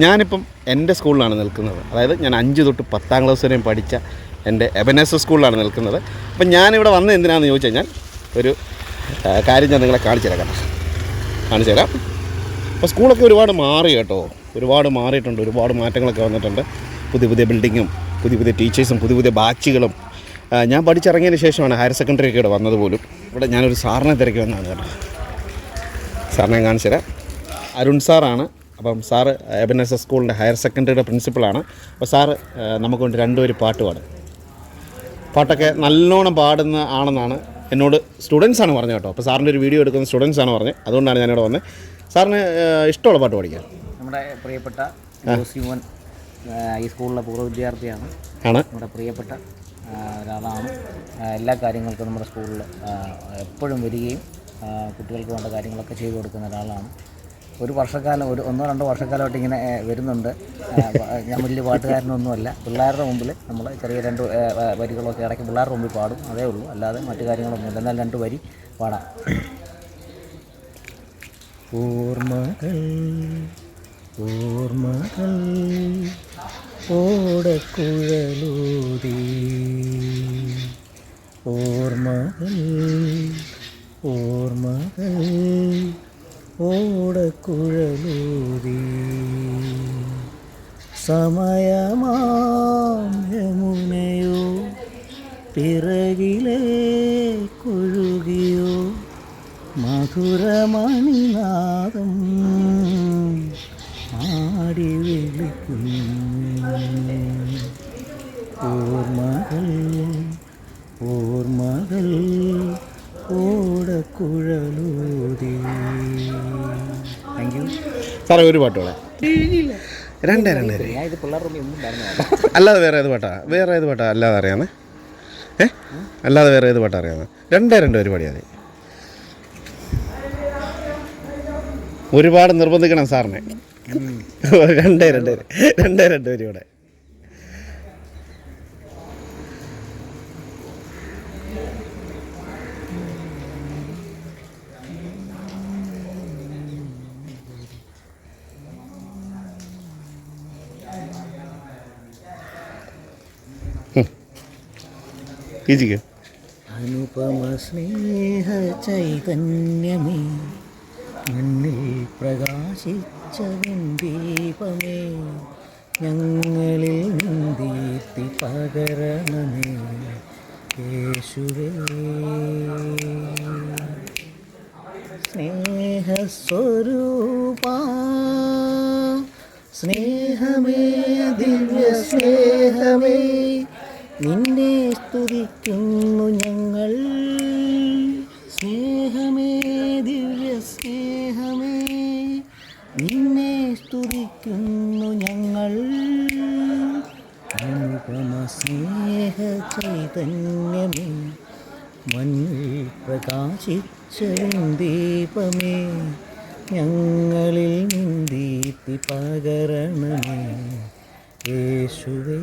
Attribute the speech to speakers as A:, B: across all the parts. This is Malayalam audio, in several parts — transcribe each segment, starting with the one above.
A: ഞാനിപ്പം എൻ്റെ സ്കൂളിലാണ് നിൽക്കുന്നത്. അതായത് ഞാൻ 5 തൊട്ട് 10ാം ക്ലാസ് വരെയും പഠിച്ച എൻ്റെ എബനേസർ സ്കൂളിലാണ് നിൽക്കുന്നത്. അപ്പം ഞാനിവിടെ വന്നത് എന്തിനാണെന്ന് ചോദിച്ചു കഴിഞ്ഞാൽ ഒരു കാര്യം ഞാൻ നിങ്ങളെ കാണിച്ചു തരാം. അപ്പോൾ സ്കൂളൊക്കെ ഒരുപാട് മാറി കേട്ടോ, ഒരുപാട് മാറിയിട്ടുണ്ട്, ഒരുപാട് മാറ്റങ്ങളൊക്കെ വന്നിട്ടുണ്ട്. പുതിയ ബിൽഡിങ്ങും പുതിയ ടീച്ചേഴ്സും പുതിയ ബാച്ചുകളും. ഞാൻ പഠിച്ചിറങ്ങിയതിന് ശേഷമാണ് ഹയർ സെക്കൻഡറി ഒക്കെ ഇവിടെ വന്നത് പോലും. ഇവിടെ ഞാനൊരു സാറിനെ തിരക്കി വന്നതാണ് കേട്ടോ. സാറിനെ കാണിച്ചു തരാം. അരുൺ സാറാണ്. അപ്പം സാറ് എബനേസർ സ്കൂളിൻ്റെ ഹയർ സെക്കൻഡറിയുടെ പ്രിൻസിപ്പളാണ്. അപ്പോൾ സാറ് നമുക്ക് കൊണ്ട് 2 പേര് പാട്ട് പാടും. പാട്ടൊക്കെ നല്ലോണം പാടുന്ന ആണെന്നാണ് എന്നോട് സ്റ്റുഡൻസാണ് പറഞ്ഞത് കേട്ടോ. അപ്പോൾ സാറിൻ്റെ ഒരു വീഡിയോ എടുക്കുന്ന സ്റ്റുഡൻസാണ് പറഞ്ഞത്. അതുകൊണ്ടാണ് ഞാനിവിടെ വന്നത്. സാറിന് ഇഷ്ടമുള്ള പാട്ട് പഠിക്കാം.
B: നമ്മുടെ പ്രിയപ്പെട്ട ജോസിമോൻ ഈ സ്കൂളിലെ പൂർവ്വ വിദ്യാർത്ഥിയാണ്. നമ്മുടെ പ്രിയപ്പെട്ട ഒരാളാണ്. എല്ലാ കാര്യങ്ങൾക്കും നമ്മുടെ സ്കൂളിൽ എപ്പോഴും വരികയും കുട്ടികൾക്ക് വേണ്ട കാര്യങ്ങളൊക്കെ ചെയ്തു കൊടുക്കുന്ന ഒരാളാണ്. ഒരു വർഷക്കാലം 1-2 വർഷക്കാലമായിട്ട് ഇങ്ങനെ വരുന്നുണ്ട്. ഞാൻ വലിയ പാട്ടുകാരനൊന്നുമല്ല. പിള്ളേരുടെ മുമ്പിൽ നമ്മൾ ചെറിയ 2 വരികളൊക്കെ ഇടയ്ക്ക് പിള്ളേരുടെ മുമ്പിൽ പാടും, അതേ ഉള്ളൂ. അല്ലാതെ മറ്റു കാര്യങ്ങളൊന്നുമില്ല. എന്നാൽ 2 വരി പാടാം. ഓർമ്മകൾ ഓടക്കുഴലൂതി, ഓർമ്മകൾ ഓടക്കുഴലൂതി, സമയമാം യമുനയോ പിറകിലെ കൊഴുകിയോ, മധുരമണിനാദം ആടി വിളിക്കുന്നു. ഓർമ്മകൾ ഓടക്കുഴലൂതി. താങ്ക് യു
A: സാറേ. ഒരു പാട്ട് പാടാം. 2
B: ഞാൻ ഇത് പിള്ളേരുടെ മുമ്പിൽ ഒന്നും പറഞ്ഞു.
A: അല്ലാതെ വേറെ ഏത് പാട്ടാ അല്ലാതെ അറിയാമേ? അല്ലാതെ വേറെ ഏത് പാട്ടാ അറിയാമേ? 2 പരിപാടി മതി. ഒരുപാട് നിർബന്ധിക്കണം സാറിനെ. 2 പരിപാടി.
B: അനുപമ സ്നേഹ ചൈതന്യമേ, മണ്ണിൽ പ്രകാശിച്ച ദീപമേ, ഞങ്ങളിൽ ദീപ്തി പകരണമേ യേശുവേ. സ്നേഹസ്വരൂപാ, സ്നേഹമേ, ദിവ്യ സ്നേഹമേ, നിന്നെ സ്തുതിക്കുന്നു ഞങ്ങൾ. സ്നേഹമേ, ദിവ്യ സ്നേഹമേ, നിന്നെ സ്തുതിക്കുന്നു ഞങ്ങൾ. അനുപമ സ്നേഹ ചൈതന്യമേ, മണ്ണിൽ പ്രകാശിച്ച ദീപമേ, ഞങ്ങളിൽ ദീപ്തി പകരണമേ യേശുവേ.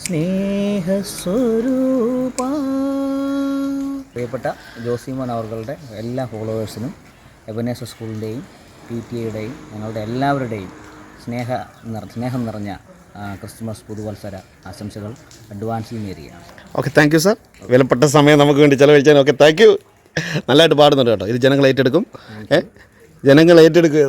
B: സ്നേഹസ്വരൂപാ. പ്രിയപ്പെട്ട ജോസിമോൻ അവരുടെ എല്ലാ ഫോളോവേഴ്സിനും എബനേസർ സ്കൂളിൻ്റെയും PTA-യുടെയും ഞങ്ങളുടെ എല്ലാവരുടെയും സ്നേഹം നിറഞ്ഞ ക്രിസ്മസ് പുതുവത്സര ആശംസകൾ അഡ്വാൻസിൽ നേരുകയാണ്.
A: Okay, thank you sir. വിലപ്പെട്ട സമയം നമുക്ക് വേണ്ടി ചിലവഴിച്ചാൽ. Okay, thank you. നല്ലതായിട്ട് പാടുന്നുണ്ട് കേട്ടോ. ഇത് ജനങ്ങൾ ഏറ്റെടുക്കും. ജനങ്ങൾ ഏറ്റെടുക്കുക.